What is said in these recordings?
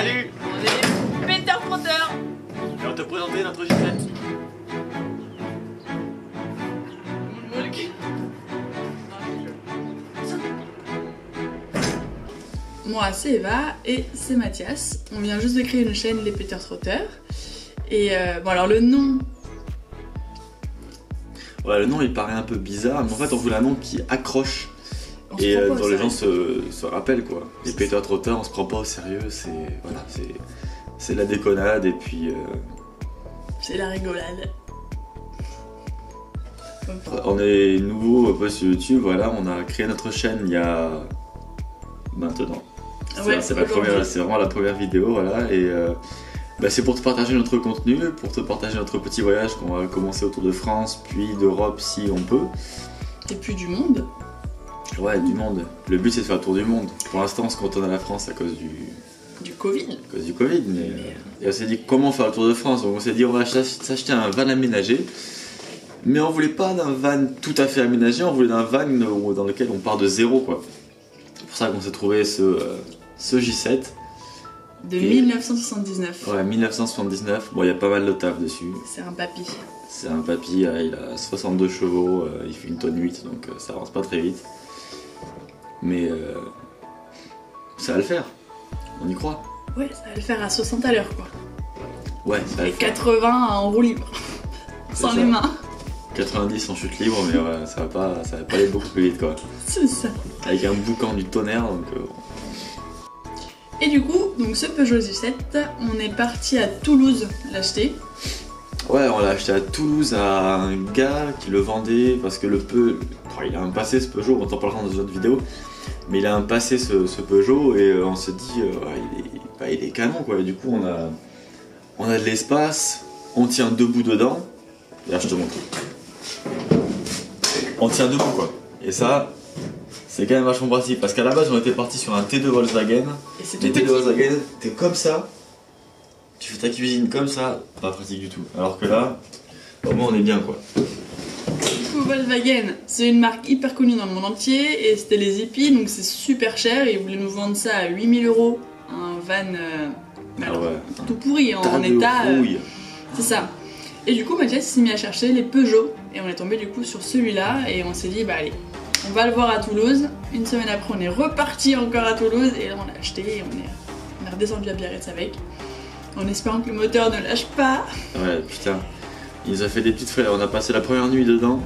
Salut. On est les Peter Trotter. Et on va te présenter notre Gisette. Moi c'est Eva et c'est Mathias. On vient juste de créer une chaîne, les Peter Trotter. Et bon alors le nom... Ouais, le nom il paraît un peu bizarre, mais en fait on voulait un nom qui accroche. On Et se prend pas dont au les gens sérieux. se rappellent quoi. Les Peter Trotter, on se prend pas au sérieux, c'est la déconnade et puis C'est la rigolade. on est nouveau un peu sur YouTube, voilà, on a créé notre chaîne il y a maintenant. Ouais, C'est vraiment la première vidéo, voilà, et c'est pour te partager notre contenu, pour te partager notre petit voyage qu'on va commencer autour de France, puis d'Europe si on peut. Et puis du monde. Ouais, du monde. Le but c'est de faire le tour du monde. Pour l'instant on se cantonne à la France à cause Du Covid. mais et on s'est dit comment faire le tour de France, donc on s'est dit on va s'acheter un van aménagé. Mais on voulait pas d'un van tout à fait aménagé, on voulait d'un van dans lequel on part de zéro quoi. C'est pour ça qu'on s'est trouvé ce J7. De 1979. Ouais, 1979. Bon, il y a pas mal de taf dessus. C'est un papy. C'est un papy, il a 62 chevaux, il fait 1 tonne 8, donc ça avance pas très vite. Mais ça va le faire, on y croit. Ouais, ça va le faire à 60 à l'heure quoi. Ouais, ça va Et le faire. 80 en roue libre. Sans ça. les mains. 90 en chute libre, mais ouais, ça va pas aller beaucoup plus vite quoi. C'est ça. Avec un boucan du tonnerre, donc... Et du coup, donc ce Peugeot J7, on est parti à Toulouse l'acheter. Ouais, on l'a acheté à Toulouse à un gars qui le vendait parce que il a un passé ce Peugeot, on t'en parlera dans une autre vidéo, mais il a un passé ce Peugeot et on se dit il est canon quoi. Et du coup on a de l'espace, on tient debout dedans. Là je te montre. On tient debout quoi. Et ça c'est quand même vachement pratique parce qu'à la base on était parti sur un T2 Volkswagen. Et c'est Les tout T2 petit. Volkswagen, t'es comme ça. Tu fais ta cuisine comme ça, pas pratique du tout. Alors que là, au moins on est bien quoi. Du coup, Volkswagen, c'est une marque hyper connue dans le monde entier et c'était les hippies, donc c'est super cher. Ils voulaient nous vendre ça à 8000 €. Un van alors, tout pourri, en état. C'est ça. Et du coup, Mathias s'est mis à chercher les Peugeot et on est tombé du coup sur celui-là et on s'est dit, bah allez, on va le voir à Toulouse. Une semaine après, on est reparti encore à Toulouse et là on l'a acheté et on est redescendu à Biarritz avec. En espérant que le moteur ne lâche pas. Ouais, putain. Il nous a fait des petites frayeurs. On a passé la première nuit dedans.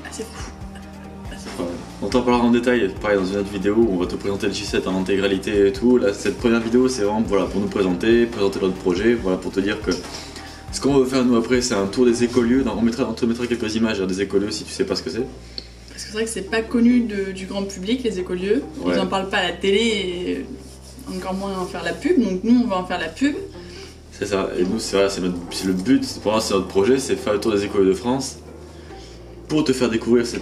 Ah, c'est fou. Ouais. On t'en parlera en détail, pareil, dans une autre vidéo où on va te présenter le J7 en intégralité et tout. Là, cette première vidéo, c'est vraiment pour nous présenter notre projet, voilà, pour te dire que ce qu'on veut faire nous après, c'est un tour des écolieux. On te mettra quelques images des écolieux si tu sais pas ce que c'est. Parce que c'est vrai que c'est pas connu du grand public, les écolieux. Ouais. Ils en parlent pas à la télé et encore moins en faire la pub. Donc nous, on va en faire la pub. C'est ça, et nous c'est le but, pour moi c'est notre projet, c'est faire le tour des écoles de France pour te faire découvrir ce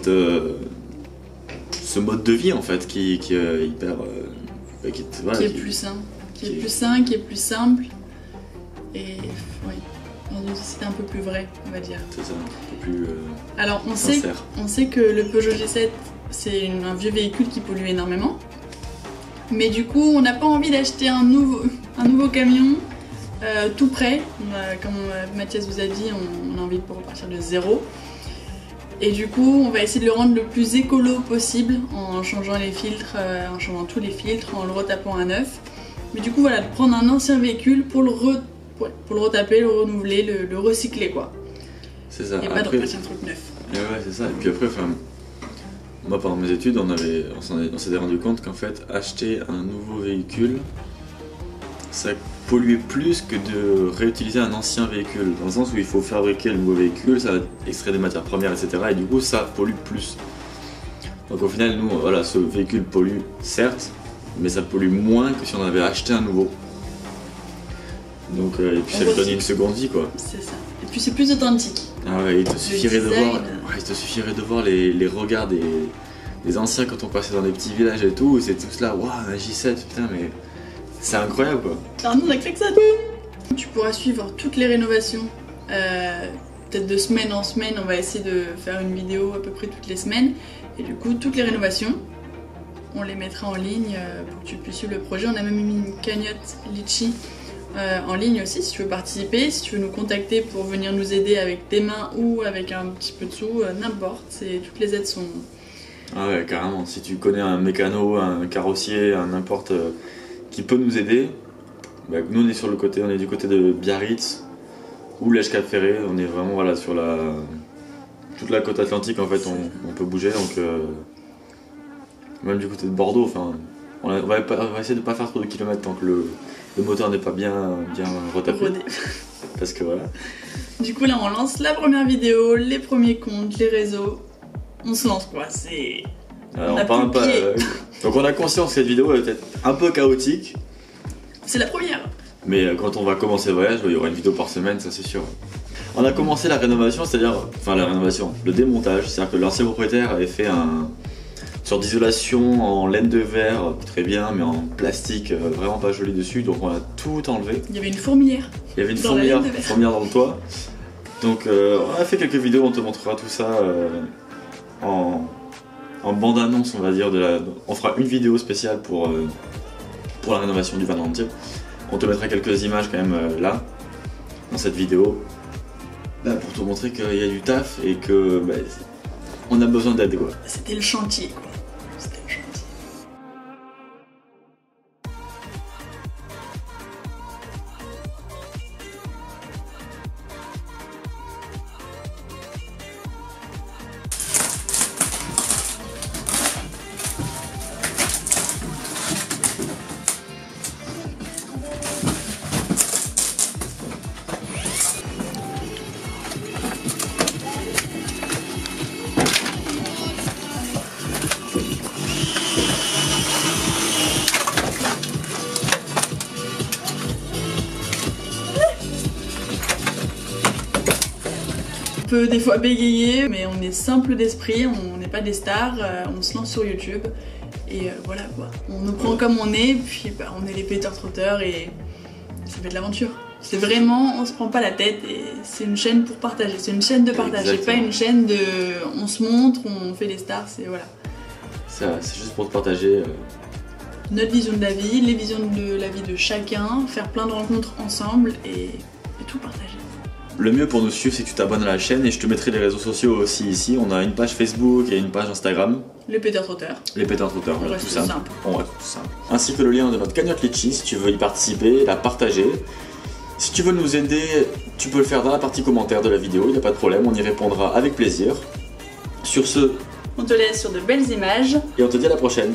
mode de vie en fait qui est hyper... qui est plus sain. Qui est plus sain, qui est plus simple. Et oui, dans une société un peu plus vraie, on va dire. C'est ça, un peu plus Alors sincère. on sait que le Peugeot G7 c'est un vieux véhicule qui pollue énormément. Mais du coup, on n'a pas envie d'acheter un nouveau camion tout prêt. Comme Mathias vous a dit, on a envie de repartir de zéro. Et du coup, on va essayer de le rendre le plus écolo possible en changeant les filtres, en changeant tous les filtres, en le retapant à neuf. Mais du coup, voilà, de prendre un ancien véhicule pour le retaper, le renouveler, le recycler quoi. C'est ça. Et pas de repartir un truc neuf. Et ouais, c'est ça. Et puis après, moi pendant mes études, on s'est rendu compte qu'en fait, acheter un nouveau véhicule, ça polluait plus que de réutiliser un ancien véhicule, dans le sens où il faut fabriquer le nouveau véhicule, ça va extraire des matières premières, etc. Et du coup, ça pollue plus. Donc au final, nous, voilà, ce véhicule pollue, certes, mais ça pollue moins que si on avait acheté un nouveau. Donc, et puis ça lui donne une seconde vie, quoi. C'est ça. Et puis c'est plus authentique. Ah ouais, il te suffirait de voir les regards des anciens quand on passait dans les petits villages et tout, c'est tous là, waouh, un J7, putain, mais c'est incroyable quoi. Alors nous on a que ça. Tu pourras suivre toutes les rénovations, peut-être de semaine en semaine, on va essayer de faire une vidéo à peu près toutes les semaines. Et du coup, toutes les rénovations. on les mettra en ligne pour que tu puisses suivre le projet. On a même mis une cagnotte Litchi en ligne aussi si tu veux participer, si tu veux nous contacter pour venir nous aider avec tes mains ou avec un petit peu de sous, n'importe, toutes les aides sont... Ah ouais, carrément, si tu connais un mécano, un carrossier, un n'importe qui peut nous aider, bah, nous on est sur le côté, on est du côté de Biarritz ou l'Esch-Cap Ferré, on est vraiment voilà, sur toute la côte atlantique en fait, on peut bouger, donc même du côté de Bordeaux, enfin, on va essayer de ne pas faire trop de kilomètres tant que le moteur n'est pas bien retapé. Rodé. Parce que voilà. Du coup là on lance la première vidéo, les premiers comptes, les réseaux. On se lance quoi, c'est... Alors, on parle pas, donc on a conscience que cette vidéo est peut-être un peu chaotique. C'est la première. Mais quand on va commencer le voyage, il y aura une vidéo par semaine, ça c'est sûr. On a commencé la rénovation, le démontage, c'est-à-dire que l'ancien propriétaire avait fait une sorte d'isolation en laine de verre, très bien, mais en plastique vraiment pas joli dessus, donc on a tout enlevé. Il y avait une fourmilière. Il y avait une fourmilière dans le toit. Donc on a fait quelques vidéos, on te montrera tout ça en bande-annonce, on va dire. On fera une vidéo spéciale pour la rénovation du van entier. On te mettra quelques images quand même là, dans cette vidéo, pour te montrer qu'il y a du taf et que on a besoin d'aide quoi. C'était le chantier quoi. C'était le chantier. On peut des fois bégayer, mais on est simple d'esprit, on n'est pas des stars, on se lance sur YouTube et voilà quoi. On nous prend comme on est, puis on est les Peter Trotter et ça fait de l'aventure. C'est vraiment, on se prend pas la tête et c'est une chaîne pour partager, c'est une chaîne de partage, c'est pas une chaîne de on se montre, on fait les stars, c'est voilà. C'est juste pour te partager notre vision de la vie, les visions de la vie de chacun, faire plein de rencontres ensemble et tout partager. Le mieux pour nous suivre, c'est que tu t'abonnes à la chaîne et je te mettrai les réseaux sociaux aussi ici. On a une page Facebook et une page Instagram. Les Peter Trotter. Les Peter Trotter, on reste tout simple. On reste tout simple. Ainsi que le lien de notre cagnotte Litchi si tu veux y participer, la partager. Si tu veux nous aider, tu peux le faire dans la partie commentaire de la vidéo, il n'y a pas de problème, on y répondra avec plaisir. Sur ce, on te laisse sur de belles images. Et on te dit à la prochaine.